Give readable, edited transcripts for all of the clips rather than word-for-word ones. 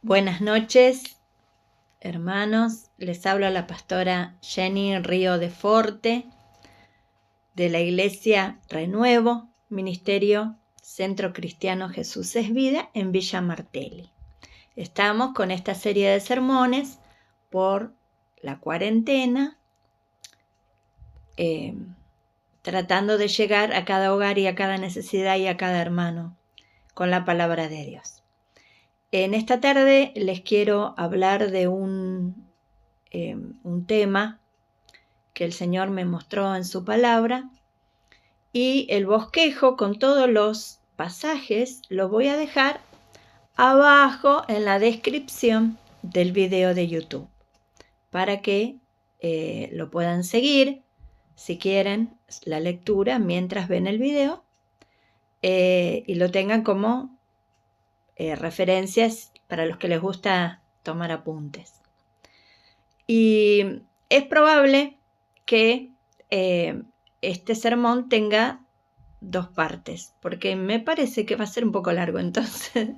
Buenas noches, hermanos. Les habla la pastora Jenny Río de Forte de la Iglesia Renuevo, Ministerio Centro Cristiano Jesús es Vida en Villa Martelli. Estamos con esta serie de sermones por la cuarentena, tratando de llegar a cada hogar y a cada necesidad y a cada hermano con la palabra de Dios. En esta tarde les quiero hablar de un tema que el Señor me mostró en su palabra, y el bosquejo con todos los pasajes lo voy a dejar abajo en la descripción del video de YouTube para que lo puedan seguir si quieren la lectura mientras ven el video y lo tengan como referencias para los que les gusta tomar apuntes. Y es probable que este sermón tenga dos partes, porque me parece que va a ser un poco largo. Entonces,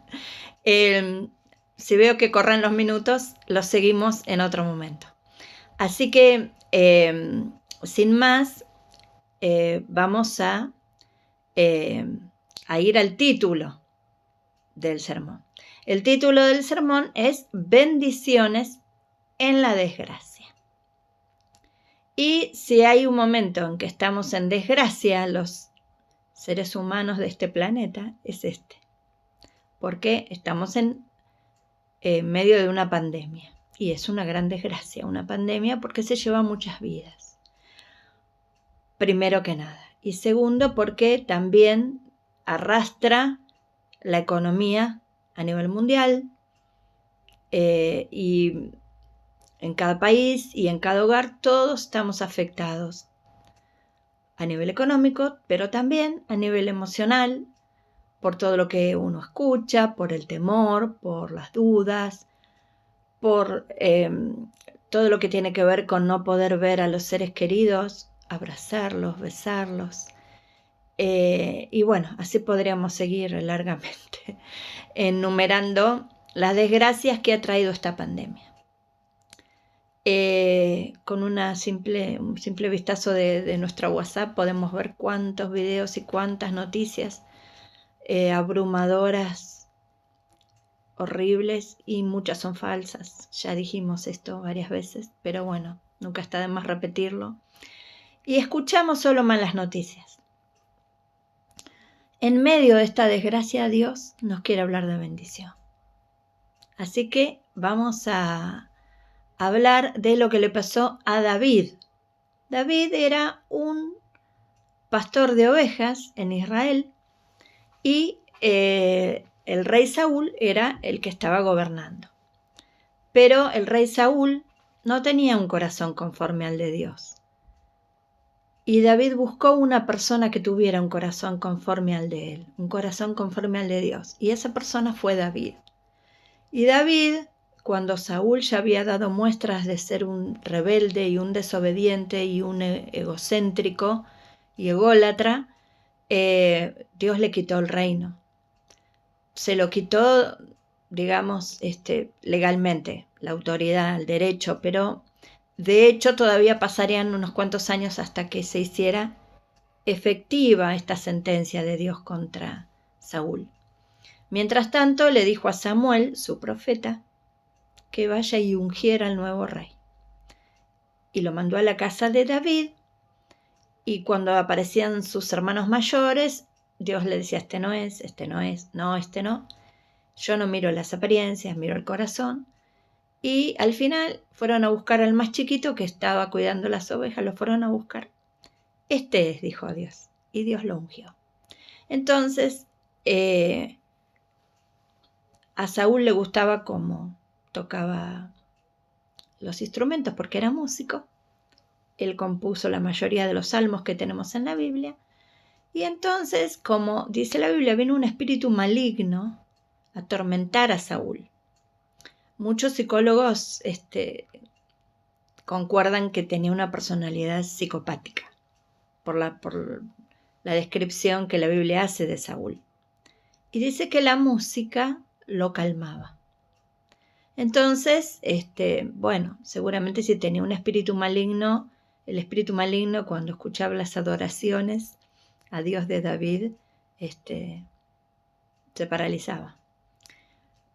si veo que corren los minutos, los seguimos en otro momento. Así que, sin más, vamos a ir al título del sermón. El título del sermón es Bendiciones en la desgracia. Y si hay un momento en que estamos en desgracia, los seres humanos de este planeta, es este. Porque estamos en medio de una pandemia. Y es una gran desgracia, una pandemia, porque se lleva muchas vidas. Primero que nada. Y segundo, porque también arrastra la economía a nivel mundial, y en cada país y en cada hogar todos estamos afectados a nivel económico, pero también a nivel emocional, por todo lo que uno escucha, por el temor, por las dudas, por todo lo que tiene que ver con no poder ver a los seres queridos, abrazarlos, besarlos. Y bueno, así podríamos seguir largamente enumerando las desgracias que ha traído esta pandemia. Con un simple vistazo de nuestra WhatsApp podemos ver cuántos videos y cuántas noticias abrumadoras, horribles, y muchas son falsas. Ya dijimos esto varias veces, pero bueno, nunca está de más repetirlo. Y escuchamos solo malas noticias. En medio de esta desgracia, Dios nos quiere hablar de bendición. Así que vamos a hablar de lo que le pasó a David. David era un pastor de ovejas en Israel, y el rey Saúl era el que estaba gobernando. Pero el rey Saúl no tenía un corazón conforme al de Dios. Y David buscó una persona que tuviera un corazón conforme al de él, un corazón conforme al de Dios. Y esa persona fue David. Y David, cuando Saúl ya había dado muestras de ser un rebelde y un desobediente y un egocéntrico y ególatra, Dios le quitó el reino. Se lo quitó, digamos, legalmente, la autoridad, el derecho, pero de hecho todavía pasarían unos cuantos años hasta que se hiciera efectiva esta sentencia de Dios contra Saúl. Mientras tanto, le dijo a Samuel, su profeta, que vaya y ungiera al nuevo rey. Y lo mandó a la casa de David, y cuando aparecían sus hermanos mayores, Dios le decía, este no es, no, este no. Yo no miro las apariencias, miro el corazón. Y al final fueron a buscar al más chiquito que estaba cuidando las ovejas, lo fueron a buscar. Este es, dijo Dios, y Dios lo ungió. Entonces, a Saúl le gustaba cómo tocaba los instrumentos porque era músico. Él compuso la mayoría de los salmos que tenemos en la Biblia. Y entonces, como dice la Biblia, vino un espíritu maligno a atormentar a Saúl. Muchos psicólogos concuerdan que tenía una personalidad psicopática por la descripción que la Biblia hace de Saúl. Y dice que la música lo calmaba. Entonces, bueno, seguramente si tenía un espíritu maligno, el espíritu maligno cuando escuchaba las adoraciones a Dios de David, se paralizaba.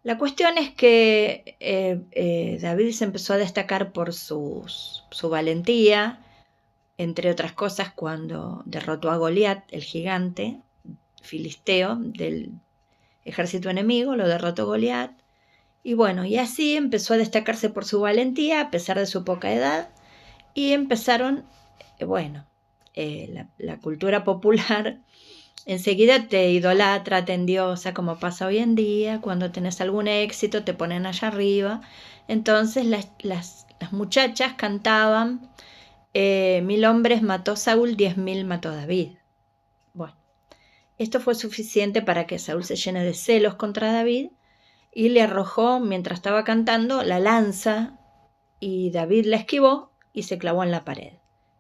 La cuestión es que David se empezó a destacar por su valentía, entre otras cosas cuando derrotó a Goliat, el gigante filisteo del ejército enemigo, lo derrotó Goliat. Y bueno, y así empezó a destacarse por su valentía a pesar de su poca edad, y empezaron, la cultura popular enseguida te idolatra, te endiosa, como pasa hoy en día. Cuando tenés algún éxito te ponen allá arriba. Entonces las muchachas cantaban 1000 hombres mató Saúl, 10.000 mató David. Bueno, esto fue suficiente para que Saúl se llene de celos contra David y le arrojó, mientras estaba cantando, la lanza, y David la esquivó y se clavó en la pared.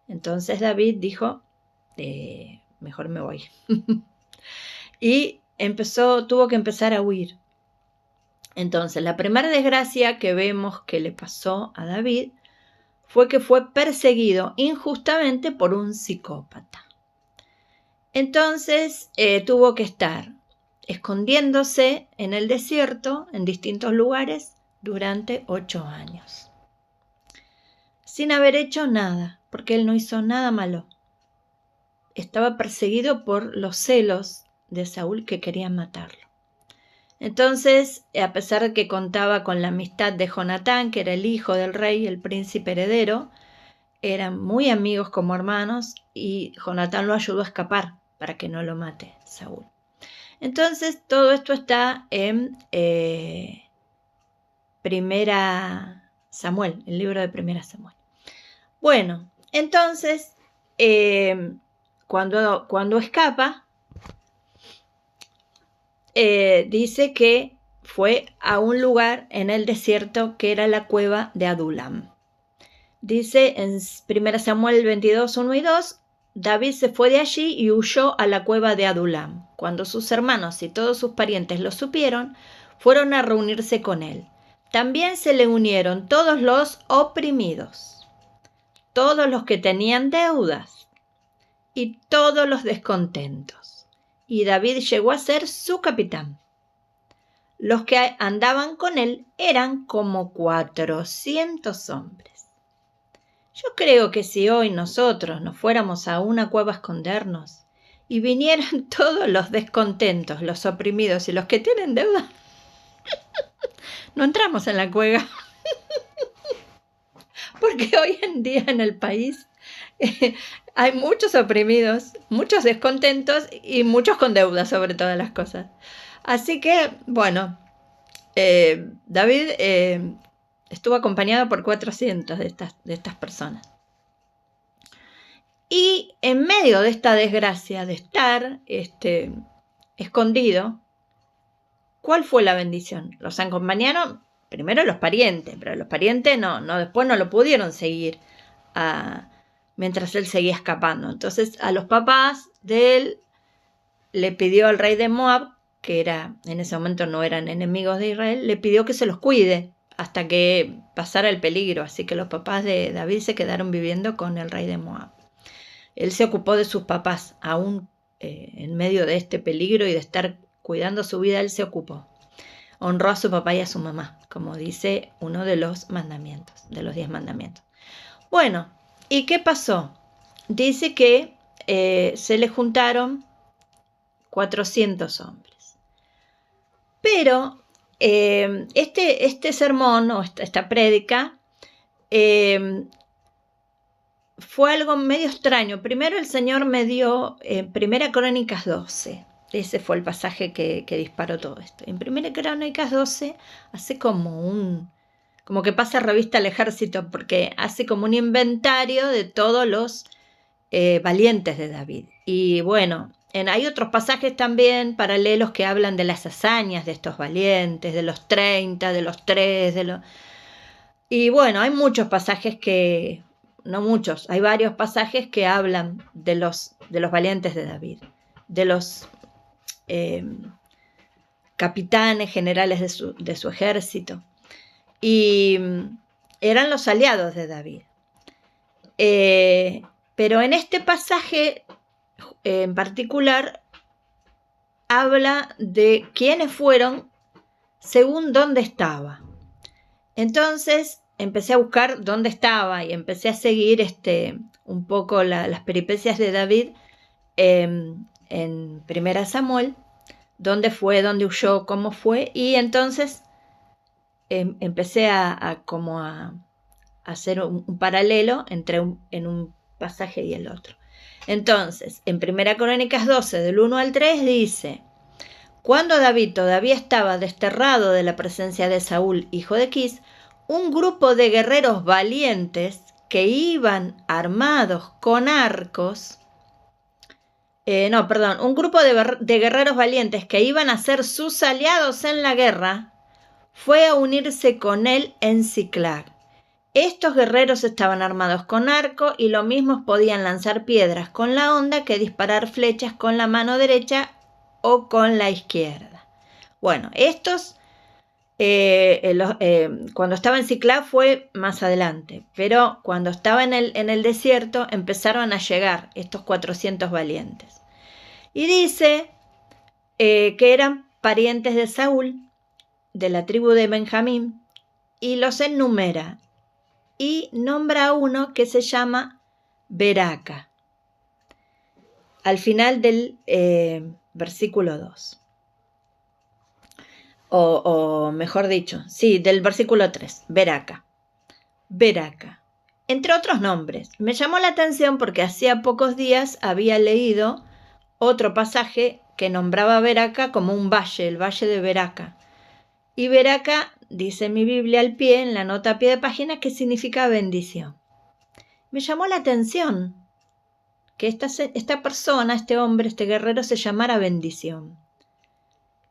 Entonces David dijo, mejor me voy. Y tuvo que empezar a huir. Entonces, la primera desgracia que vemos que le pasó a David fue que fue perseguido injustamente por un psicópata. Entonces, tuvo que estar escondiéndose en el desierto, en distintos lugares, durante 8 años. Sin haber hecho nada, porque él no hizo nada malo. Estaba perseguido por los celos de Saúl, que querían matarlo. Entonces, a pesar de que contaba con la amistad de Jonatán, que era el hijo del rey, el príncipe heredero, eran muy amigos como hermanos, y Jonatán lo ayudó a escapar para que no lo mate Saúl. Entonces, todo esto está en Primera Samuel, el libro de Primera Samuel. Bueno, entonces, cuando escapa, dice que fue a un lugar en el desierto que era la cueva de Adulam. Dice en 1 Samuel 22, 1 y 2, David se fue de allí y huyó a la cueva de Adulam. Cuando sus hermanos y todos sus parientes lo supieron, fueron a reunirse con él. También se le unieron todos los oprimidos, todos los que tenían deudas y todos los descontentos. Y David llegó a ser su capitán. Los que andaban con él eran como 400 hombres. Yo creo que si hoy nosotros nos fuéramos a una cueva a escondernos y vinieran todos los descontentos, los oprimidos y los que tienen deuda, no entramos en la cueva. Porque hoy en día en el país hay muchos oprimidos, muchos descontentos y muchos con deuda sobre todas las cosas. Así que, bueno, David estuvo acompañado por 400 de estas personas. Y en medio de esta desgracia de estar escondido, ¿cuál fue la bendición? Los acompañaron primero los parientes, pero los parientes después no lo pudieron seguir mientras él seguía escapando. Entonces a los papás de él le pidió al rey de Moab, que en ese momento no eran enemigos de Israel, le pidió que se los cuide hasta que pasara el peligro. Así que los papás de David se quedaron viviendo con el rey de Moab. Él se ocupó de sus papás, aún en medio de este peligro y de estar cuidando su vida, él se ocupó. Honró a su papá y a su mamá, como dice uno de los mandamientos, de los 10 mandamientos. Bueno, ¿y qué pasó? Dice que se le juntaron 400 hombres. Pero este sermón o esta prédica fue algo medio extraño. Primero el Señor me dio Primera Crónicas 12. Ese fue el pasaje que disparó todo esto. En Primera Crónicas 12 hace como que pasa revista al ejército, porque hace como un inventario de todos los valientes de David. Y bueno, hay otros pasajes también paralelos que hablan de las hazañas de estos valientes, de los 30, de los 3, y bueno, hay muchos pasajes hay varios pasajes que hablan de los valientes de David, de los capitanes generales de su ejército. y eran los aliados de David. Pero en este pasaje en particular habla de quiénes fueron según dónde estaba. Entonces empecé a buscar dónde estaba y empecé a seguir un poco las peripecias de David en 1 Samuel, dónde fue, dónde huyó, cómo fue, y entonces empecé a hacer un paralelo entre en un pasaje y el otro. Entonces, en 1 Crónicas 12, del 1 al 3, dice: cuando David todavía estaba desterrado de la presencia de Saúl, hijo de Quis, un grupo de guerreros valientes que iban armados con arcos, un grupo de guerreros valientes que iban a ser sus aliados en la guerra, fue a unirse con él en Siclag. Estos guerreros estaban armados con arco y lo mismo podían lanzar piedras con la honda que disparar flechas con la mano derecha o con la izquierda. Bueno, estos cuando estaba en Siclag fue más adelante, pero cuando estaba en el desierto empezaron a llegar estos 400 valientes. Y dice que eran parientes de Saúl, de la tribu de Benjamín, y los enumera. Y nombra a uno que se llama Beraca, al final del versículo 2. O mejor dicho, sí, del versículo 3, Beraca. Entre otros nombres. Me llamó la atención porque hacía pocos días había leído otro pasaje que nombraba a Beraca como un valle, el valle de Beraca. Y Beraca, dice mi Biblia al pie, en la nota a pie de página, que significa bendición. Me llamó la atención que esta persona, este hombre, este guerrero, se llamara bendición.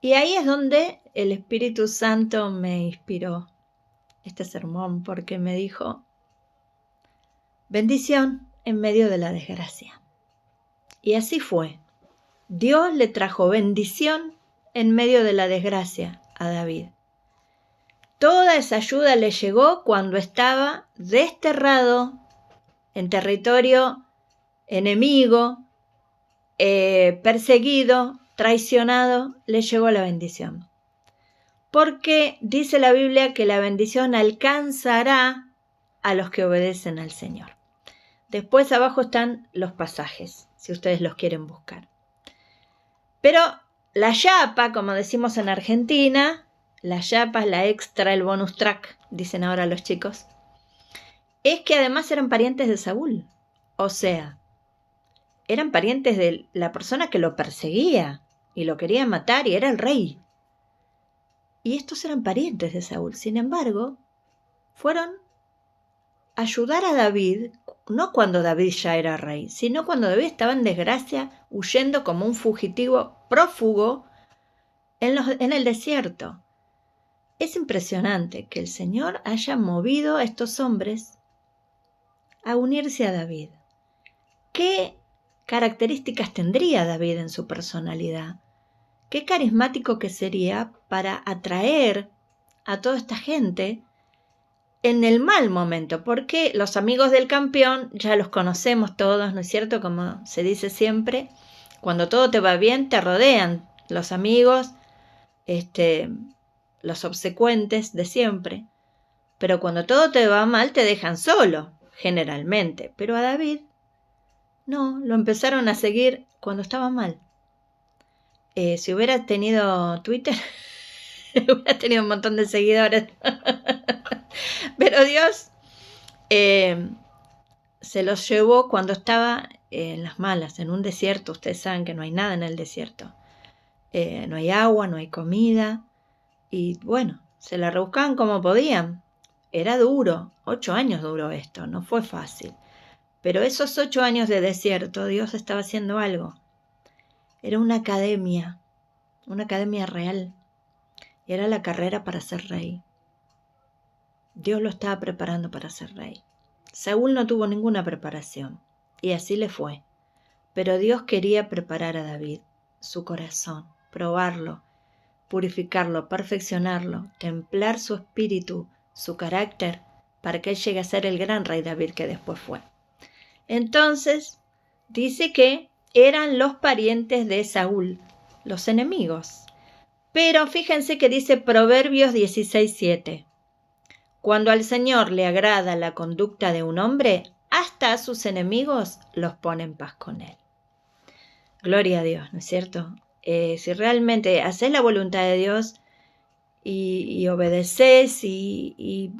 Y ahí es donde el Espíritu Santo me inspiró este sermón, porque me dijo: bendición en medio de la desgracia. Y así fue. Dios le trajo bendición en medio de la desgracia a David. Toda esa ayuda le llegó cuando estaba desterrado en territorio enemigo, perseguido, traicionado, le llegó la bendición. Porque dice la Biblia que la bendición alcanzará a los que obedecen al Señor. Después abajo están los pasajes, si ustedes los quieren buscar. Pero la yapa, como decimos en Argentina, la yapa es la extra, el bonus track, dicen ahora los chicos, es que además eran parientes de Saúl. O sea, eran parientes de la persona que lo perseguía y lo quería matar y era el rey. Y estos eran parientes de Saúl. Sin embargo, fueron a ayudar a David, no cuando David ya era rey, sino cuando David estaba en desgracia, huyendo como un fugitivo prófugo en el desierto. Es impresionante que el Señor haya movido a estos hombres a unirse a David. ¿Qué características tendría David en su personalidad? Qué carismático que sería para atraer a toda esta gente en el mal momento, porque los amigos del campeón ya los conocemos todos, ¿no es cierto? Como se dice siempre, cuando todo te va bien te rodean los amigos, los obsecuentes de siempre, pero cuando todo te va mal te dejan solo, generalmente. Pero a David no, lo empezaron a seguir cuando estaba mal. Si hubiera tenido Twitter, hubiera tenido un montón de seguidores. Pero Dios se los llevó cuando estaba en las malas, en un desierto. Ustedes saben que no hay nada en el desierto. No hay agua, no hay comida. Y bueno, se la rebuscaban como podían. Era duro, 8 años duró esto, no fue fácil. Pero esos 8 años de desierto, Dios estaba haciendo algo. Era una academia real. Era la carrera para ser rey. Dios lo estaba preparando para ser rey. Saúl no tuvo ninguna preparación, y así le fue. Pero Dios quería preparar a David, su corazón, probarlo, purificarlo, perfeccionarlo, templar su espíritu su carácter, para que él llegue a ser el gran rey David que después fue. Entonces, dice que eran los parientes de Saúl, los enemigos. Pero fíjense que dice Proverbios 16:7. Cuando al Señor le agrada la conducta de un hombre, hasta a sus enemigos los pone en paz con él. Gloria a Dios, ¿no es cierto? Si realmente haces la voluntad de Dios y obedeces y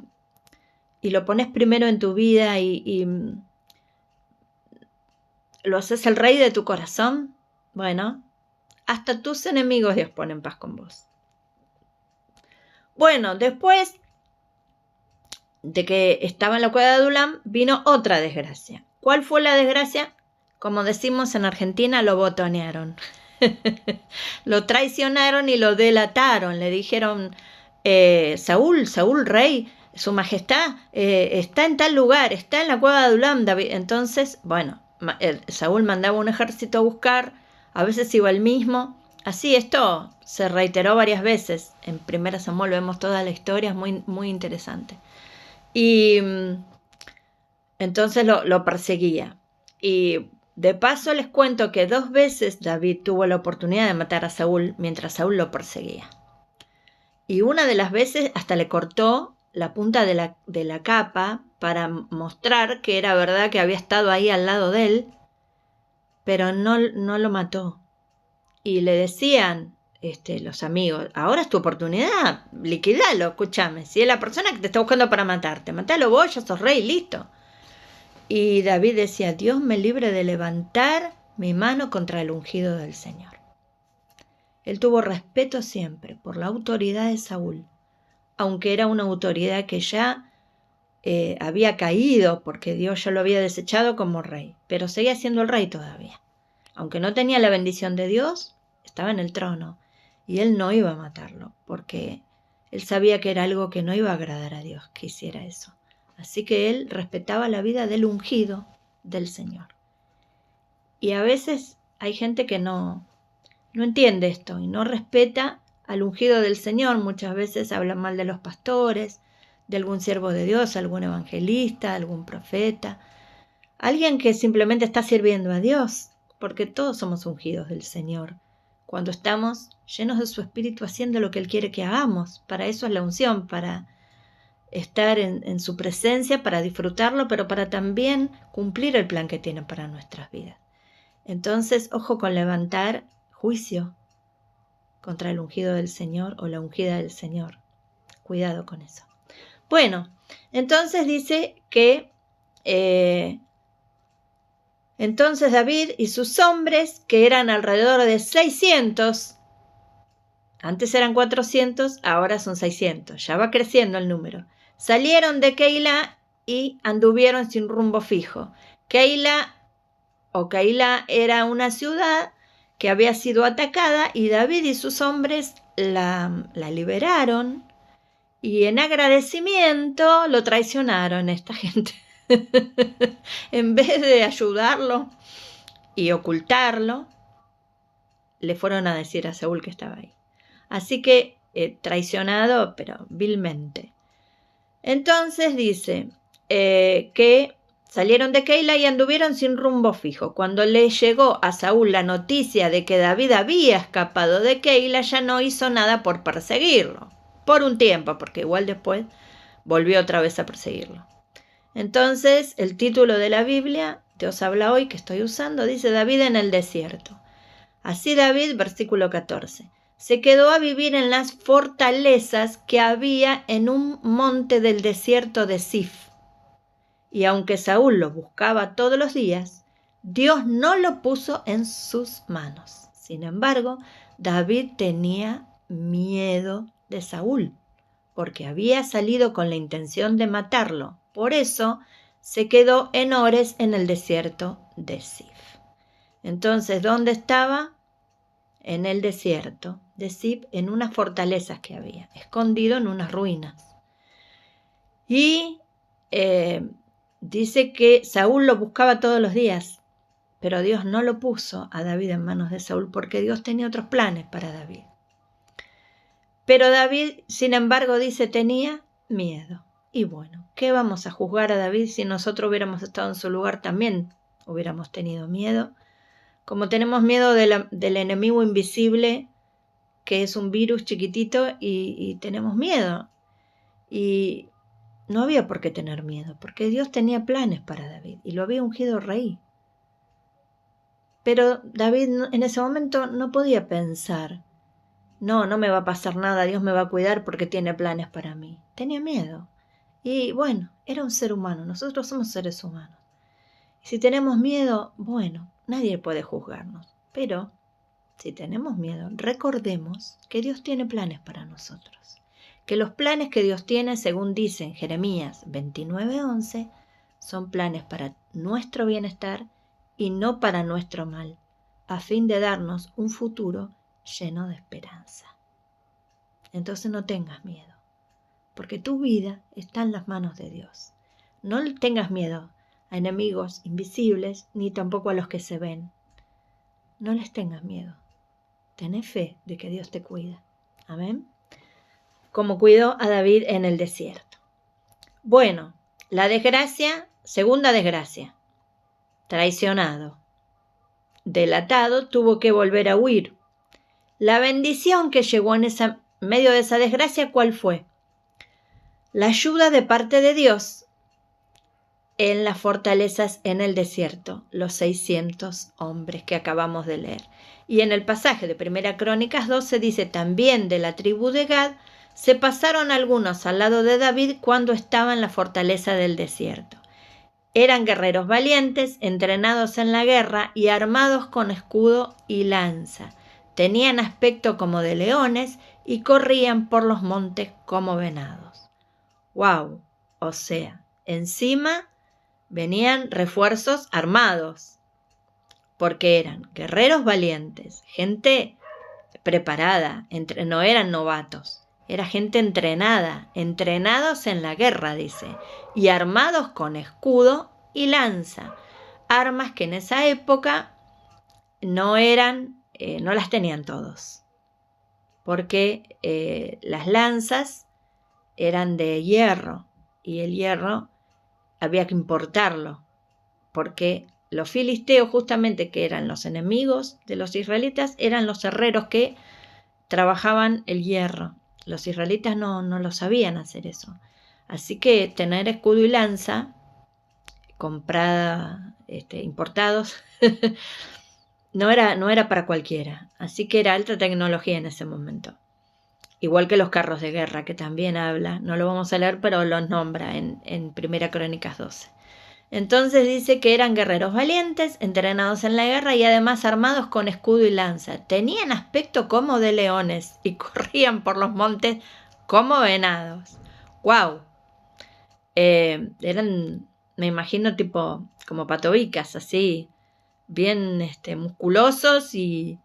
lo pones primero en tu vida y lo haces el rey de tu corazón, bueno, hasta tus enemigos Dios pone en paz con vos. Bueno, después de que estaba en la cueva de Adulam, vino otra desgracia. ¿Cuál fue la desgracia? Como decimos en Argentina, lo botonearon. Lo traicionaron y lo delataron. Le dijeron, Saúl, rey, su majestad, está en tal lugar, está en la cueva de Adulam, David. Entonces, bueno, Saúl mandaba un ejército a buscar, a veces iba el mismo. Así esto se reiteró varias veces. En 1 Samuel vemos toda la historia, es muy, muy interesante. Y entonces lo perseguía. Y de paso les cuento que 2 veces David tuvo la oportunidad de matar a Saúl mientras Saúl lo perseguía. Y una de las veces hasta le cortó la punta de la capa para mostrar que era verdad que había estado ahí al lado de él, pero no lo mató. Y le decían los amigos, ahora es tu oportunidad, liquidalo, escúchame, si es la persona que te está buscando para matarte, matalo vos, ya sos rey, listo. Y David decía, Dios me libre de levantar mi mano contra el ungido del Señor. Él tuvo respeto siempre por la autoridad de Saúl, aunque era una autoridad que ya había caído porque Dios ya lo había desechado como rey, pero seguía siendo el rey todavía. Aunque no tenía la bendición de Dios, estaba en el trono y él no iba a matarlo porque él sabía que era algo que no iba a agradar a Dios que hiciera eso. Así que él respetaba la vida del ungido del Señor. Y a veces hay gente que no entiende esto y no respeta al ungido del Señor. Muchas veces hablan mal de los pastores, de algún siervo de Dios, algún evangelista, algún profeta, alguien que simplemente está sirviendo a Dios, porque todos somos ungidos del Señor. Cuando estamos llenos de su Espíritu haciendo lo que Él quiere que hagamos, para eso es la unción, para estar en su presencia, para disfrutarlo, pero para también cumplir el plan que tiene para nuestras vidas. Entonces, ojo con levantar juicio contra el ungido del Señor o la ungida del Señor. Cuidado con eso. Bueno, entonces dice que entonces David y sus hombres, que eran alrededor de 600, antes eran 400, ahora son 600, ya va creciendo el número, salieron de Keilah y anduvieron sin rumbo fijo. Keilah era una ciudad que había sido atacada y David y sus hombres la liberaron y en agradecimiento lo traicionaron esta gente. En vez de ayudarlo y ocultarlo, le fueron a decir a Saúl que estaba ahí. Así que traicionado, pero vilmente. Entonces dice que salieron de Keilah y anduvieron sin rumbo fijo. Cuando le llegó a Saúl la noticia de que David había escapado de Keilah, ya no hizo nada por perseguirlo. Por un tiempo, porque igual después volvió otra vez a perseguirlo. Entonces, el título de la Biblia, Dios habla hoy, que estoy usando, dice David en el desierto. Así David, versículo 14, se quedó a vivir en las fortalezas que había en un monte del desierto de Zif. Y aunque Saúl lo buscaba todos los días, Dios no lo puso en sus manos. Sin embargo, David tenía miedo de Saúl, porque había salido con la intención de matarlo. Por eso se quedó en Ores en el desierto de Zif. Entonces, ¿dónde estaba? En el desierto de Zif, en unas fortalezas que había, escondido en unas ruinas. Y dice que Saúl lo buscaba todos los días, pero Dios no lo puso a David en manos de Saúl porque Dios tenía otros planes para David. Pero David, sin embargo, dice, tenía miedo. Y bueno, ¿qué vamos a juzgar a David si nosotros hubiéramos estado en su lugar también? Hubiéramos tenido miedo. Como tenemos miedo del enemigo invisible, que es un virus chiquitito, y tenemos miedo. Y no había por qué tener miedo, porque Dios tenía planes para David y lo había ungido rey. Pero David en ese momento no podía pensar, no me va a pasar nada, Dios me va a cuidar porque tiene planes para mí. Tenía miedo. Y bueno, era un ser humano, nosotros somos seres humanos. Y si tenemos miedo, bueno, nadie puede juzgarnos. Pero si tenemos miedo, recordemos que Dios tiene planes para nosotros. Que los planes que Dios tiene, según dice en Jeremías 29:11, son planes para nuestro bienestar y no para nuestro mal, a fin de darnos un futuro lleno de esperanza. Entonces no tengas miedo, porque tu vida está en las manos de Dios. No tengas miedo a enemigos invisibles, ni tampoco a los que se ven. No les tengas miedo. Ten fe de que Dios te cuida. Amén. Como cuidó a David en el desierto. Bueno, la desgracia, segunda desgracia. Traicionado. Delatado, tuvo que volver a huir. La bendición que llegó en medio de esa desgracia, ¿cuál fue? La ayuda de parte de Dios en las fortalezas en el desierto, los 600 hombres que acabamos de leer. Y en el pasaje de 1 Crónicas 12 dice, también de la tribu de Gad se pasaron algunos al lado de David cuando estaba en la fortaleza del desierto. Eran guerreros valientes, entrenados en la guerra y armados con escudo y lanza. Tenían aspecto como de leones y corrían por los montes como venados. ¡Wow! O sea, encima venían refuerzos armados, porque eran guerreros valientes, gente preparada, no eran novatos, era gente entrenada, entrenados en la guerra, dice, y armados con escudo y lanza, armas que en esa época no las tenían todos, porque las lanzas eran de hierro, y el hierro había que importarlo, porque los filisteos, justamente, que eran los enemigos de los israelitas, eran los herreros que trabajaban el hierro. Los israelitas no lo sabían hacer eso. Así que tener escudo y lanza, importados, no era para cualquiera. Así que era alta tecnología en ese momento. Igual que los carros de guerra, que también habla, no lo vamos a leer, pero los nombra en 1 Crónicas 12. Entonces dice que eran guerreros valientes, entrenados en la guerra y además armados con escudo y lanza. Tenían aspecto como de leones y corrían por los montes como venados. ¡Wow! Eran, me imagino, tipo como patobicas, así, bien musculosos y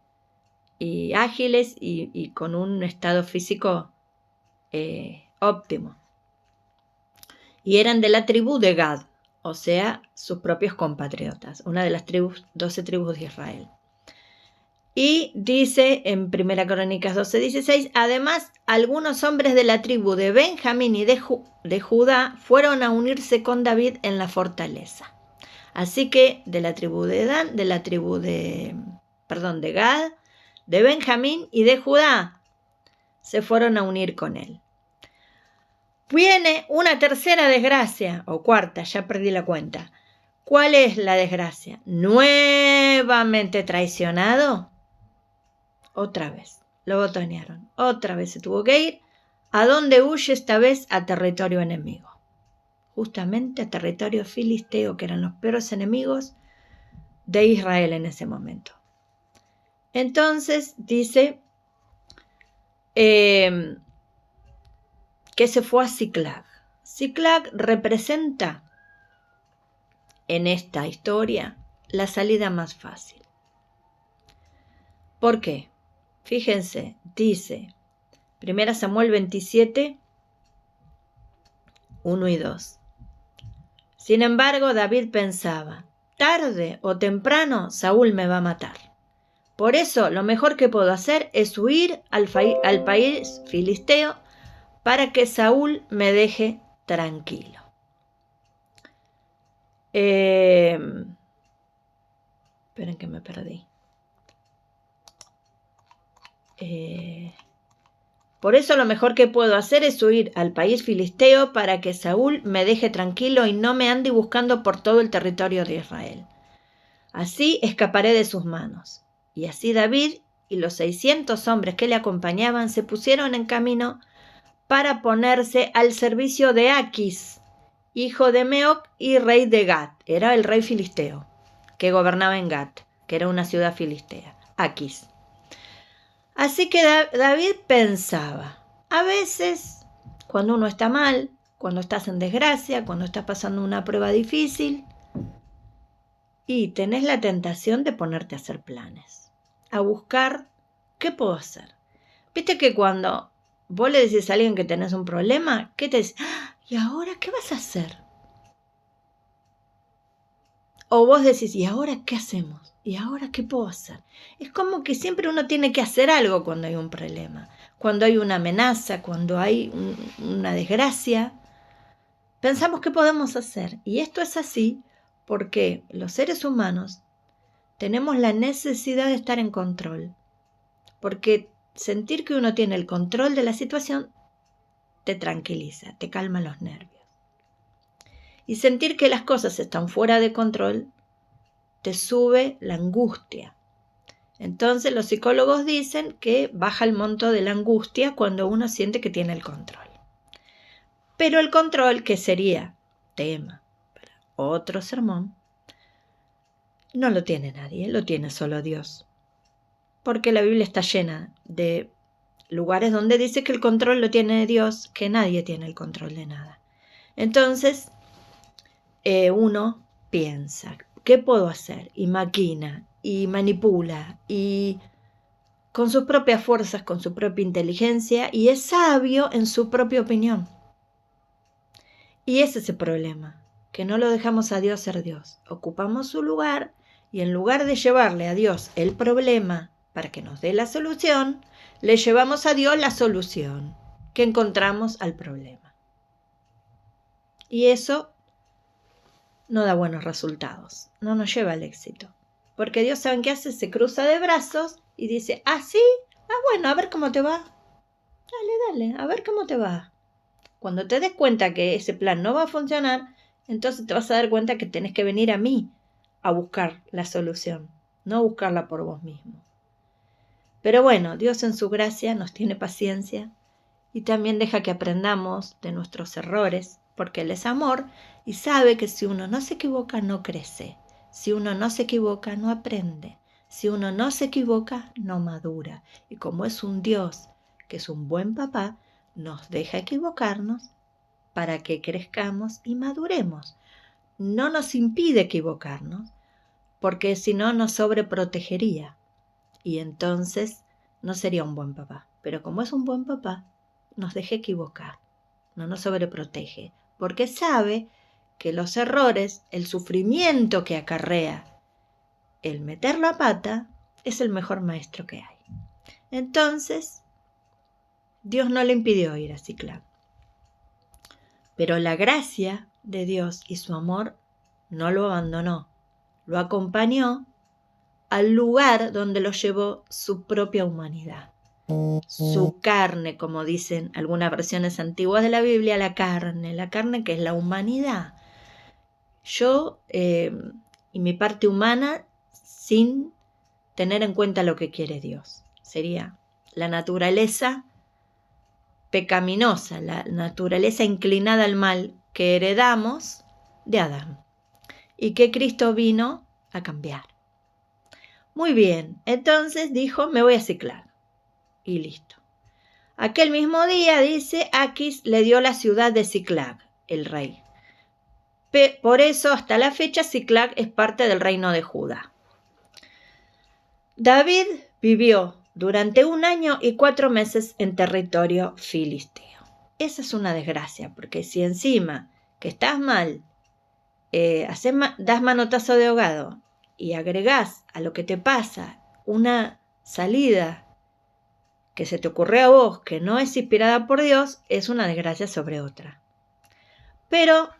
ágiles y con un estado físico óptimo. Y eran de la tribu de Gad, o sea, sus propios compatriotas, una de las 12 tribus de Israel. Y dice en 1 Crónicas 12:16, además, algunos hombres de la tribu de Benjamín y de Judá fueron a unirse con David en la fortaleza. Así que de la tribu de Dan, de la tribu de Gad, de Benjamín y de Judá se fueron a unir con él. Viene una tercera desgracia, o cuarta, ya perdí la cuenta. ¿Cuál es la desgracia? Nuevamente traicionado. Otra vez, lo botonearon. Otra vez se tuvo que ir. ¿A dónde huye esta vez? A territorio enemigo. Justamente a territorio filisteo, que eran los peores enemigos de Israel en ese momento. Entonces dice que se fue a Ziklag. Ziklag representa en esta historia la salida más fácil. ¿Por qué? Fíjense, dice 1 Samuel 27, 1 y 2. Sin embargo, David pensaba, tarde o temprano Saúl me va a matar. Por eso lo mejor que puedo hacer es huir al país filisteo para que Saúl me deje tranquilo. Esperen que me perdí. Por eso lo mejor que puedo hacer es huir al país filisteo para que Saúl me deje tranquilo y no me ande buscando por todo el territorio de Israel. Así escaparé de sus manos. Y así David y los 600 hombres que le acompañaban se pusieron en camino para ponerse al servicio de Aquis, hijo de Meoc y rey de Gat. Era el rey filisteo que gobernaba en Gat, que era una ciudad filistea, Aquis. Así que David pensaba, a veces, cuando uno está mal, cuando estás en desgracia, cuando estás pasando una prueba difícil, y tenés la tentación de ponerte a hacer planes, a buscar qué puedo hacer. Viste que cuando vos le decís a alguien que tenés un problema, ¿qué te dice? ¿Y ahora qué vas a hacer? O vos decís, ¿y ahora qué hacemos? ¿Y ahora qué puedo hacer? Es como que siempre uno tiene que hacer algo cuando hay un problema, cuando hay una amenaza, cuando hay una desgracia. Pensamos qué podemos hacer. Y esto es así porque los seres humanos tenemos la necesidad de estar en control. Porque sentir que uno tiene el control de la situación te tranquiliza, te calma los nervios. Y sentir que las cosas están fuera de control te sube la angustia. Entonces los psicólogos dicen que baja el monto de la angustia cuando uno siente que tiene el control. Pero el control, que sería tema para otro sermón, no lo tiene nadie, lo tiene solo Dios. Porque la Biblia está llena de lugares donde dice que el control lo tiene Dios, que nadie tiene el control de nada. Entonces, uno piensa, ¿qué puedo hacer? Y maquina, y manipula, y con sus propias fuerzas, con su propia inteligencia, y es sabio en su propia opinión. Y ese es el problema, que no lo dejamos a Dios ser Dios. Ocupamos su lugar, y en lugar de llevarle a Dios el problema para que nos dé la solución, le llevamos a Dios la solución que encontramos al problema. Y eso no da buenos resultados, no nos lleva al éxito. Porque Dios, ¿saben qué hace? Se cruza de brazos y dice, ¿ah, sí? Ah, bueno, a ver cómo te va. Dale, a ver cómo te va. Cuando te des cuenta que ese plan no va a funcionar, entonces te vas a dar cuenta que tenés que venir a mí a buscar la solución, no buscarla por vos mismo. Pero bueno, Dios en su gracia nos tiene paciencia y también deja que aprendamos de nuestros errores, porque Él es amor y sabe que si uno no se equivoca, no crece. Si uno no se equivoca, no aprende. Si uno no se equivoca, no madura. Y como es un Dios que es un buen papá, nos deja equivocarnos para que crezcamos y maduremos. No nos impide equivocarnos, porque si no nos sobreprotegería. Y entonces no sería un buen papá. Pero como es un buen papá, nos deja equivocar, no nos sobreprotege, porque sabe que los errores, el sufrimiento que acarrea el meter la pata, es el mejor maestro que hay. Entonces, Dios no le impidió ir a Ciclab. Pero la gracia de Dios y su amor no lo abandonó, lo acompañó al lugar donde lo llevó su propia humanidad. Su carne, como dicen algunas versiones antiguas de la Biblia, la carne que es la humanidad. Yo y mi parte humana sin tener en cuenta lo que quiere Dios. Sería la naturaleza pecaminosa, la naturaleza inclinada al mal que heredamos de Adán y que Cristo vino a cambiar. Muy bien, entonces dijo, me voy a Ciclag. Y listo. Aquel mismo día, dice, Aquis le dio la ciudad de Ciclag, el rey. Por eso, hasta la fecha, Ciclag es parte del reino de Judá. David vivió durante 1 año y 4 meses en territorio filisteo. Esa es una desgracia, porque si encima que estás mal, das manotazo de ahogado y agregás a lo que te pasa una salida que se te ocurre a vos, que no es inspirada por Dios, es una desgracia sobre otra. Pero,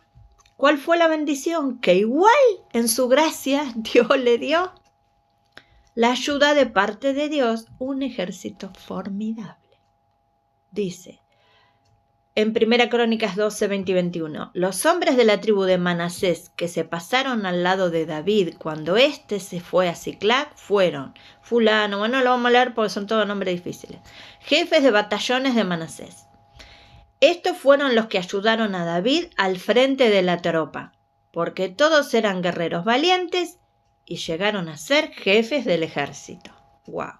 ¿cuál fue la bendición? Que igual en su gracia Dios le dio la ayuda de parte de Dios, un ejército formidable. Dice en 1 Crónicas 12, 20 y 21, los hombres de la tribu de Manasés que se pasaron al lado de David cuando éste se fue a Siclag fueron fulano, bueno, lo vamos a leer porque son todos nombres difíciles, jefes de batallones de Manasés. Estos fueron los que ayudaron a David al frente de la tropa, porque todos eran guerreros valientes y llegaron a ser jefes del ejército. ¡Wow!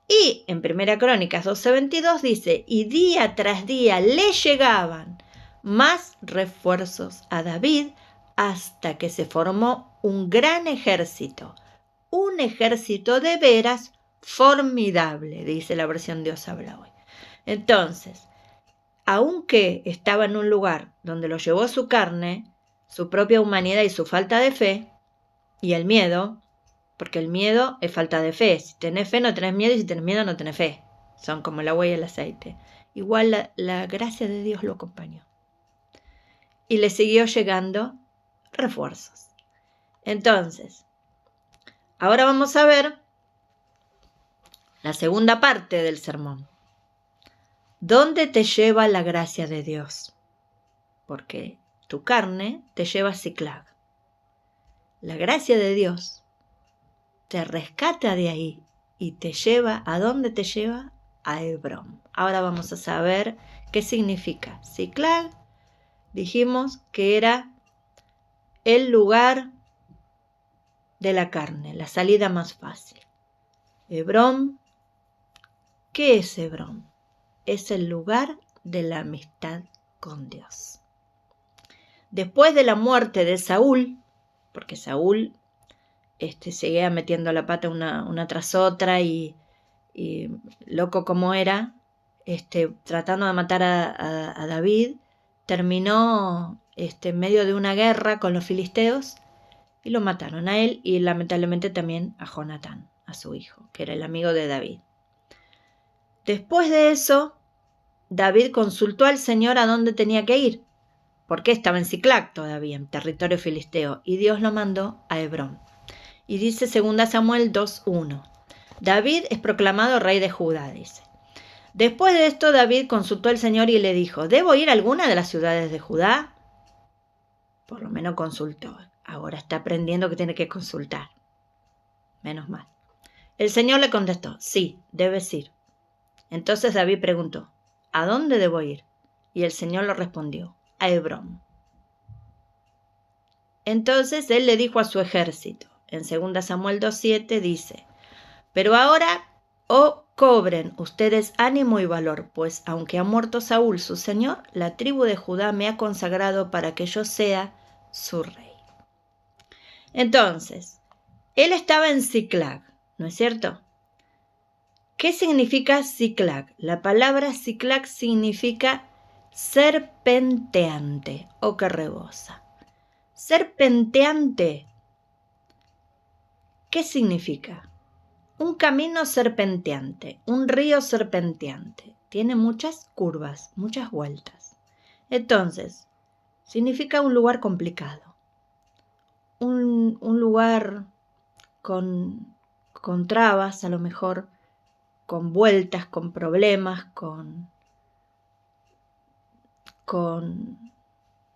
Y en 1 Crónicas 12:22 dice, y día tras día le llegaban más refuerzos a David hasta que se formó un gran ejército, un ejército de veras formidable, dice la versión Dios habla hoy. Entonces, aunque estaba en un lugar donde lo llevó su carne, su propia humanidad y su falta de fe, y el miedo, porque el miedo es falta de fe. Si tenés fe no tenés miedo y si tenés miedo no tenés fe. Son como el agua y el aceite. Igual la gracia de Dios lo acompañó. Y le siguió llegando refuerzos. Entonces, ahora vamos a ver la segunda parte del sermón. ¿Dónde te lleva la gracia de Dios? Porque tu carne te lleva a Siclag. La gracia de Dios te rescata de ahí y te lleva, ¿a dónde te lleva? A Hebrón. Ahora vamos a saber qué significa. Siclag, dijimos que era el lugar de la carne, la salida más fácil. Hebrón, ¿qué es Hebrón? Es el lugar de la amistad con Dios. Después de la muerte de Saúl, porque Saúl seguía metiendo la pata una tras otra y loco como era, tratando de matar a David, terminó en medio de una guerra con los filisteos y lo mataron a él y lamentablemente también a Jonatán, a su hijo, que era el amigo de David. Después de eso, David consultó al Señor a dónde tenía que ir, porque estaba en Siclag todavía, en territorio filisteo, y Dios lo mandó a Hebrón. Y dice 2 Samuel 2:1. David es proclamado rey de Judá, dice. Después de esto, David consultó al Señor y le dijo, ¿debo ir a alguna de las ciudades de Judá? Por lo menos consultó. Ahora está aprendiendo que tiene que consultar. Menos mal. El Señor le contestó, sí, debes ir. Entonces David preguntó, ¿a dónde debo ir? Y el Señor le respondió, a Hebrón. Entonces él le dijo a su ejército, en 2 Samuel 2:7 dice, pero ahora, cobren ustedes ánimo y valor, pues aunque ha muerto Saúl su señor, la tribu de Judá me ha consagrado para que yo sea su rey. Entonces, él estaba en Siclag, ¿no es cierto? ¿Qué significa Siclag? La palabra Siclag significa serpenteante o que rebosa. Serpenteante, ¿qué significa? Un camino serpenteante, un río serpenteante. Tiene muchas curvas, muchas vueltas. Entonces, significa un lugar complicado. Un lugar con trabas, a lo mejor, con vueltas, con problemas, con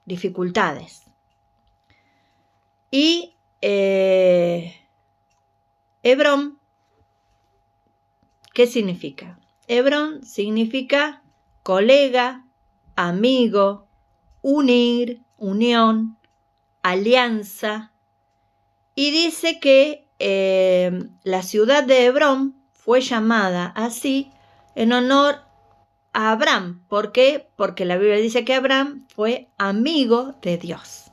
dificultades. Y Hebrón, ¿qué significa? Hebrón significa colega, amigo, unir, unión, alianza. Y dice que la ciudad de Hebrón fue llamada así en honor a Abraham. ¿Por qué? Porque la Biblia dice que Abraham fue amigo de Dios.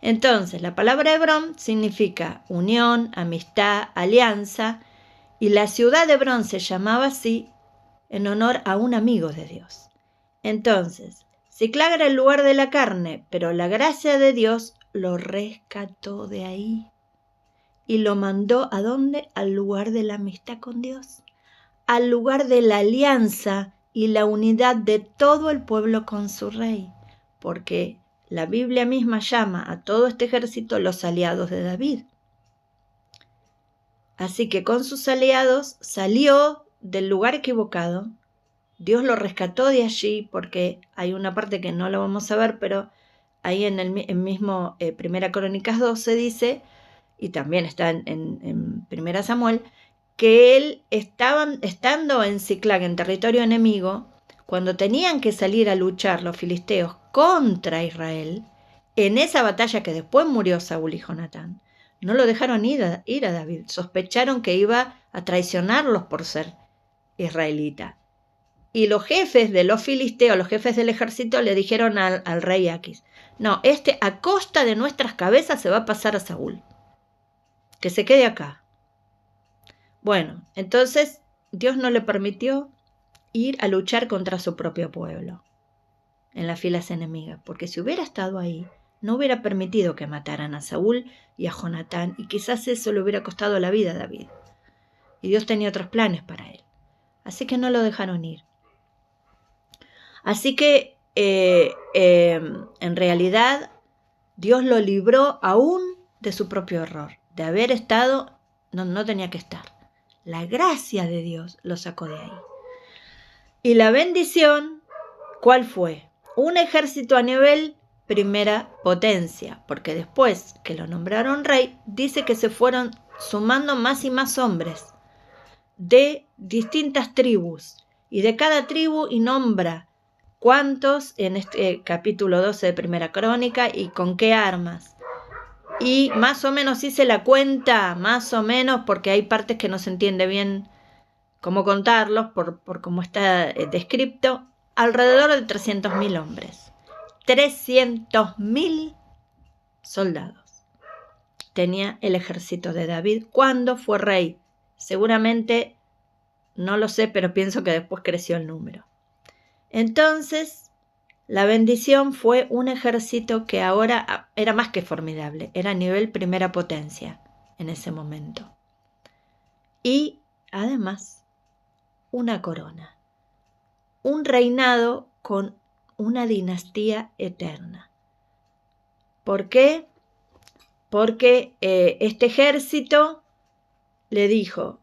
Entonces, la palabra Hebrón significa unión, amistad, alianza, y la ciudad de Hebrón se llamaba así en honor a un amigo de Dios. Entonces, Siclag era el lugar de la carne, pero la gracia de Dios lo rescató de ahí y lo mandó ¿a dónde? Al lugar de la amistad con Dios, al lugar de la alianza y la unidad de todo el pueblo con su rey, porque la Biblia misma llama a todo este ejército los aliados de David. Así que con sus aliados salió del lugar equivocado. Dios lo rescató de allí, porque hay una parte que no lo vamos a ver, pero ahí en el mismo Primera Crónicas 12 dice, y también está en Primera Samuel, que él estando en Siclag, en territorio enemigo, cuando tenían que salir a luchar los filisteos contra Israel, en esa batalla que después murió Saúl y Jonatán, no lo dejaron ir a David. Sospecharon que iba a traicionarlos por ser israelita. Y los jefes de los filisteos, los jefes del ejército, le dijeron al rey Aquis, no, a costa de nuestras cabezas se va a pasar a Saúl. Que se quede acá. Bueno, entonces Dios no le permitió ir a luchar contra su propio pueblo en las filas enemigas, porque si hubiera estado ahí, no hubiera permitido que mataran a Saúl y a Jonatán, y quizás eso le hubiera costado la vida a David. Y Dios tenía otros planes para él. Así que no lo dejaron ir. Así que en realidad Dios lo libró aún de su propio error, de haber estado, no tenía que estar. La gracia de Dios lo sacó de ahí. Y la bendición, ¿cuál fue? Un ejército a nivel primera potencia, porque después que lo nombraron rey, dice que se fueron sumando más y más hombres de distintas tribus, y de cada tribu y nombra cuántos en este capítulo 12 de Primera Crónica y con qué armas. Y más o menos hice la cuenta, más o menos, porque hay partes que no se entiende bien cómo contarlos, por cómo está descrito, alrededor de 300.000 hombres. 300.000 soldados tenía el ejército de David cuando fue rey. Seguramente, no lo sé, pero pienso que después creció el número. Entonces, la bendición fue un ejército que ahora era más que formidable, era a nivel primera potencia en ese momento. Y además, una corona, un reinado con una dinastía eterna. ¿Por qué? Porque este ejército le dijo,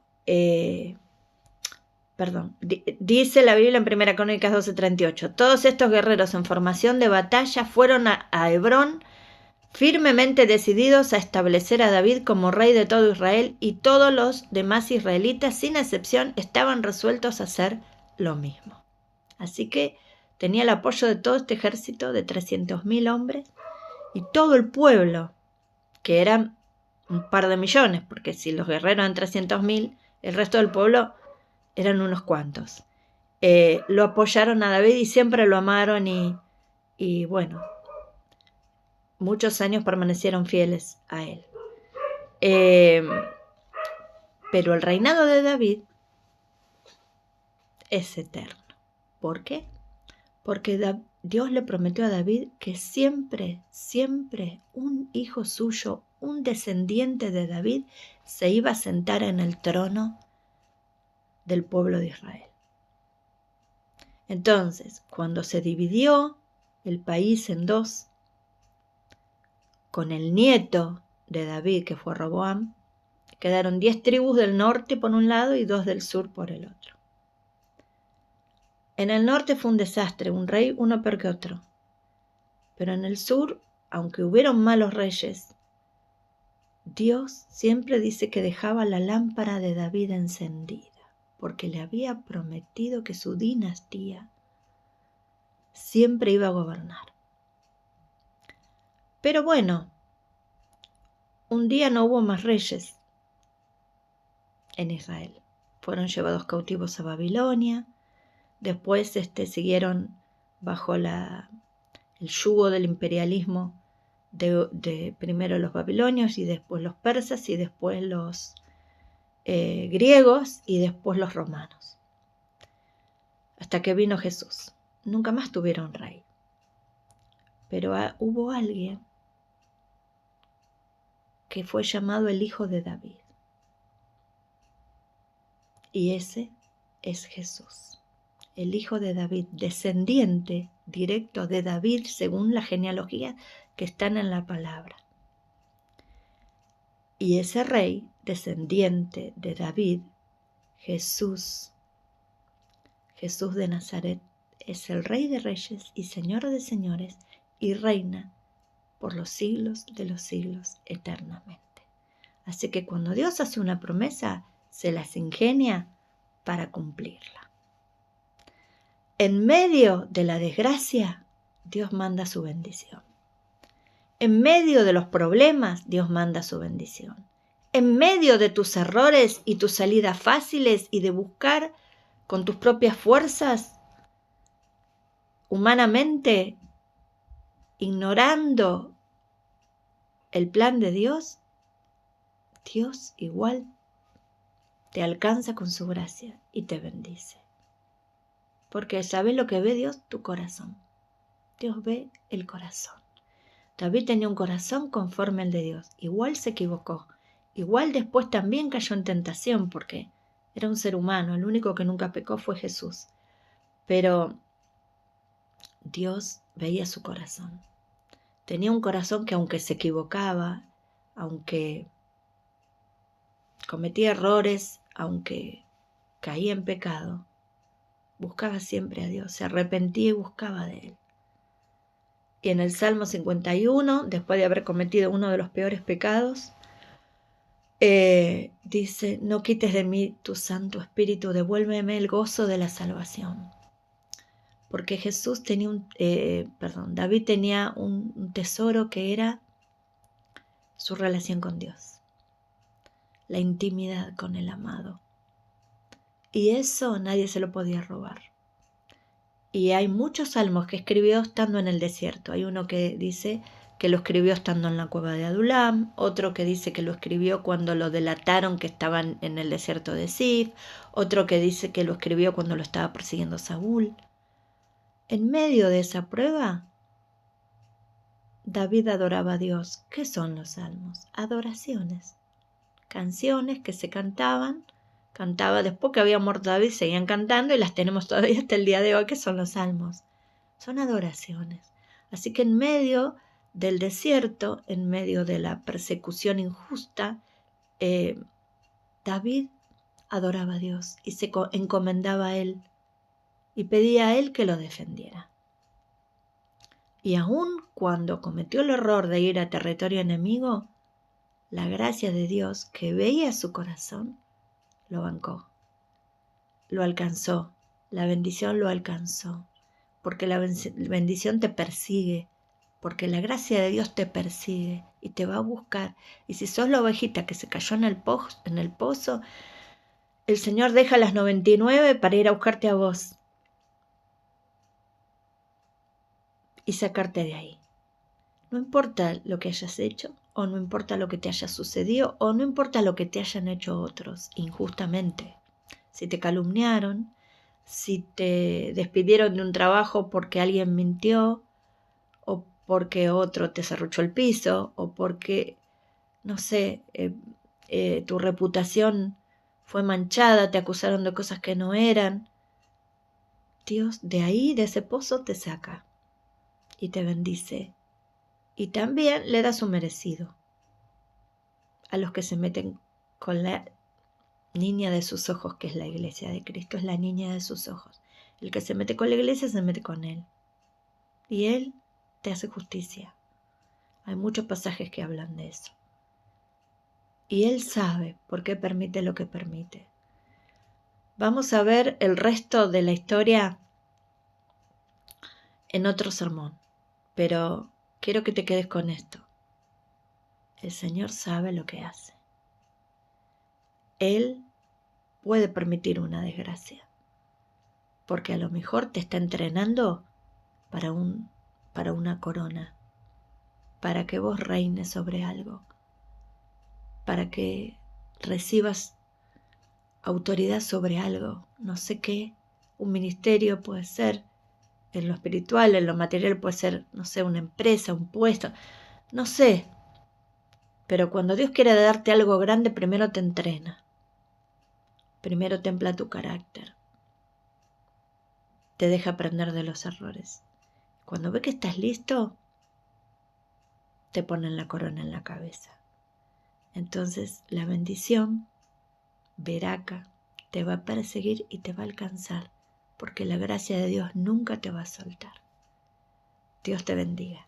dice la Biblia en 1 Crónicas 12:38, todos estos guerreros en formación de batalla fueron a Hebrón firmemente decididos a establecer a David como rey de todo Israel, y todos los demás israelitas, sin excepción, estaban resueltos a hacer lo mismo. Así que tenía el apoyo de todo este ejército de 300.000 hombres y todo el pueblo, que eran un par de millones, porque si los guerreros eran 300.000, el resto del pueblo eran unos cuantos. Lo apoyaron a David y siempre lo amaron y bueno, muchos años permanecieron fieles a él. Pero el reinado de David es eterno. ¿Por qué? Porque Dios le prometió a David que siempre, siempre un hijo suyo, un descendiente de David, se iba a sentar en el trono del pueblo de Israel. Entonces, cuando se dividió el país en dos, con el nieto de David, que fue Roboam, quedaron 10 tribus del norte por un lado y 2 del sur por el otro. En el norte fue un desastre, un rey uno peor que otro. Pero en el sur, aunque hubieron malos reyes, Dios siempre dice que dejaba la lámpara de David encendida, porque le había prometido que su dinastía siempre iba a gobernar. Pero bueno, un día no hubo más reyes en Israel. Fueron llevados cautivos a Babilonia, después siguieron bajo el yugo del imperialismo de primero los babilonios y después los persas y después los griegos y después los romanos. Hasta que vino Jesús. Nunca más tuvieron rey. Pero hubo alguien que fue llamado el Hijo de David. Y ese es Jesús. el hijo de David, descendiente directo de David según la genealogía que están en la palabra. Y ese rey, descendiente de David, Jesús de Nazaret, es el Rey de Reyes y Señor de Señores y reina por los siglos de los siglos eternamente. Así que cuando Dios hace una promesa, se las ingenia para cumplirla. En medio de la desgracia, Dios manda su bendición. En medio de los problemas, Dios manda su bendición. En medio de tus errores y tus salidas fáciles y de buscar con tus propias fuerzas, humanamente, ignorando el plan de Dios, Dios igual te alcanza con su gracia y te bendice. Porque ¿sabes lo que ve Dios? Tu corazón. Dios ve el corazón. David tenía un corazón conforme al de Dios. Igual se equivocó. Igual después también cayó en tentación porque era un ser humano. El único que nunca pecó fue Jesús. Pero Dios veía su corazón. Tenía un corazón que aunque se equivocaba, aunque cometía errores, aunque caía en pecado, buscaba siempre a Dios, se arrepentía y buscaba de Él. Y en el Salmo 51, después de haber cometido uno de los peores pecados, dice: no quites de mí tu Santo Espíritu, devuélveme el gozo de la salvación. Porque David tenía un tesoro que era su relación con Dios, la intimidad con el amado. Y eso nadie se lo podía robar. Y hay muchos salmos que escribió estando en el desierto. Hay uno que dice que lo escribió estando en la cueva de Adulam, otro que dice que lo escribió cuando lo delataron que estaban en el desierto de Sif, otro que dice que lo escribió cuando lo estaba persiguiendo Saúl. En medio de esa prueba, David adoraba a Dios. ¿Qué son los salmos? Adoraciones. Canciones que se cantaban. Cantaba después que había muerto David, seguían cantando y las tenemos todavía hasta el día de hoy, que son los salmos. Son adoraciones. Así que en medio del desierto, en medio de la persecución injusta, David adoraba a Dios y se encomendaba a Él y pedía a Él que lo defendiera. Y aun cuando cometió el error de ir a territorio enemigo, la gracia de Dios, que veía su corazón, lo bancó, lo alcanzó, la bendición lo alcanzó, porque la bendición te persigue, porque la gracia de Dios te persigue y te va a buscar. Y si sos la ovejita que se cayó en el pozo, el Señor deja las 99 para ir a buscarte a vos y sacarte de ahí. No importa lo que hayas hecho, o no importa lo que te haya sucedido, o no importa lo que te hayan hecho otros injustamente. Si te calumniaron, si te despidieron de un trabajo porque alguien mintió, o porque otro te serruchó el piso, o porque, no sé, tu reputación fue manchada, te acusaron de cosas que no eran. Dios de ahí, de ese pozo, te saca y te bendice. Y también le da su merecido a los que se meten con la niña de sus ojos, que es la iglesia de Cristo, es la niña de sus ojos. El que se mete con la iglesia se mete con Él. Y Él te hace justicia. Hay muchos pasajes que hablan de eso. Y Él sabe por qué permite lo que permite. Vamos a ver el resto de la historia en otro sermón, pero quiero que te quedes con esto. El Señor sabe lo que hace. Él puede permitir una desgracia, porque a lo mejor te está entrenando para una corona, para que vos reines sobre algo, para que recibas autoridad sobre algo, no sé qué, un ministerio puede ser, en lo espiritual, en lo material puede ser, no sé, una empresa, un puesto, no sé. Pero cuando Dios quiere darte algo grande, primero te entrena. Primero templa tu carácter. te deja aprender de los errores. Cuando ve que estás listo, te ponen la corona en la cabeza. Entonces la bendición, veraca, te va a perseguir y te va a alcanzar, porque la gracia de Dios nunca te va a soltar. Dios te bendiga.